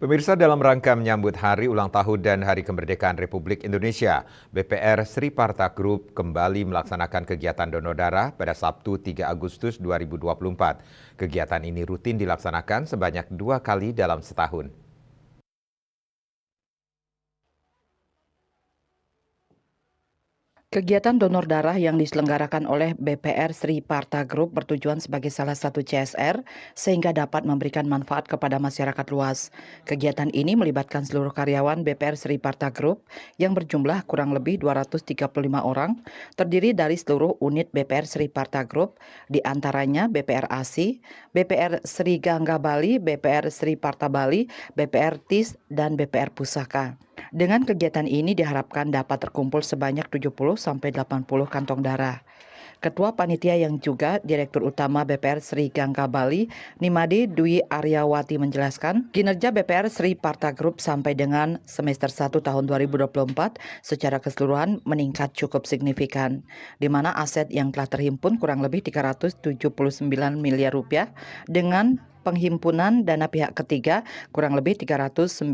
Pemirsa, dalam rangka menyambut Hari Ulang Tahun dan Hari Kemerdekaan Republik Indonesia, BPR Sri Parta Group kembali melaksanakan kegiatan donor darah pada Sabtu 3 Agustus 2024. Kegiatan ini rutin dilaksanakan sebanyak 2 kali dalam setahun. Kegiatan donor darah yang diselenggarakan oleh BPR Sri Parta Group bertujuan sebagai salah satu CSR sehingga dapat memberikan manfaat kepada masyarakat luas. Kegiatan ini melibatkan seluruh karyawan BPR Sri Parta Group yang berjumlah kurang lebih 235 orang, terdiri dari seluruh unit BPR Sri Parta Group, di antaranya BPR ASI, BPR Sri Gangga Bali, BPR Sri Parta Bali, BPR TIS, dan BPR Pusaka. Dengan kegiatan ini diharapkan dapat terkumpul sebanyak 70-80 kantong darah. Ketua Panitia yang juga Direktur Utama BPR Sri Gangga Bali, Nimade Dwi Aryawati menjelaskan, kinerja BPR Sri Parta Group sampai dengan semester 1 tahun 2024 secara keseluruhan meningkat cukup signifikan, di mana aset yang telah terhimpun kurang lebih 379 miliar rupiah dengan penghimpunan dana pihak ketiga kurang lebih 319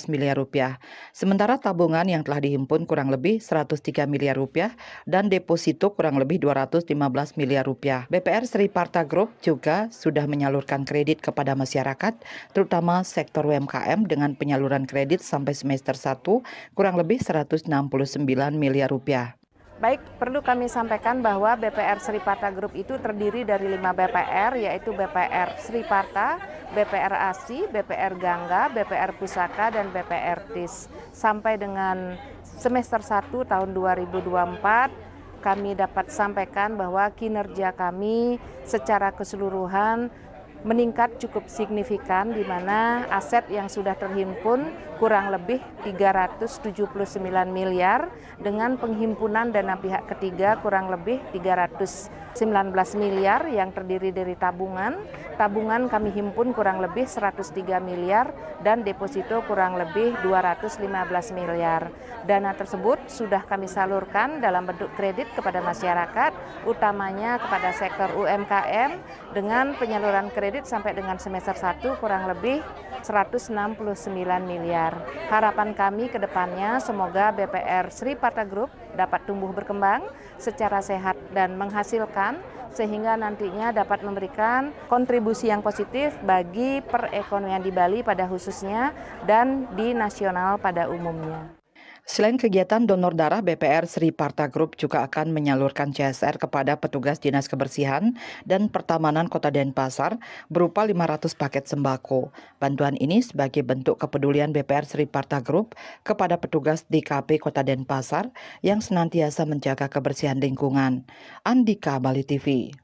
miliar rupiah. Sementara tabungan yang telah dihimpun kurang lebih 103 miliar rupiah dan deposito kurang lebih 215 miliar rupiah. BPR Sri Parta Group juga sudah menyalurkan kredit kepada masyarakat, terutama sektor UMKM dengan penyaluran kredit sampai semester 1 kurang lebih 169 miliar rupiah. Baik, perlu kami sampaikan bahwa BPR Sri Parta Group itu terdiri dari 5 BPR, yaitu BPR Sri Parta, BPR ASI, BPR Gangga, BPR Pusaka, dan BPR TIS. Sampai dengan semester 1 tahun 2024, kami dapat sampaikan bahwa kinerja kami secara keseluruhan meningkat cukup signifikan, di mana aset yang sudah terhimpun kurang lebih 379 miliar dengan penghimpunan dana pihak ketiga kurang lebih 319 miliar yang terdiri dari tabungan. Tabungan kami himpun kurang lebih 103 miliar dan deposito kurang lebih 215 miliar. Dana tersebut sudah kami salurkan dalam bentuk kredit kepada masyarakat, utamanya kepada sektor UMKM dengan penyaluran kredit sampai dengan semester 1 kurang lebih 169 miliar. Harapan kami ke depannya semoga BPR Sri Parta Group dapat tumbuh berkembang secara sehat dan menghasilkan sehingga nantinya dapat memberikan kontribusi yang positif bagi perekonomian di Bali pada khususnya dan di nasional pada umumnya. Selain kegiatan donor darah, BPR Sri Parta Group juga akan menyalurkan CSR kepada petugas Dinas Kebersihan dan Pertamanan Kota Denpasar berupa 500 paket sembako. Bantuan ini sebagai bentuk kepedulian BPR Sri Parta Group kepada petugas DKP Kota Denpasar yang senantiasa menjaga kebersihan lingkungan. Andika, Bali TV.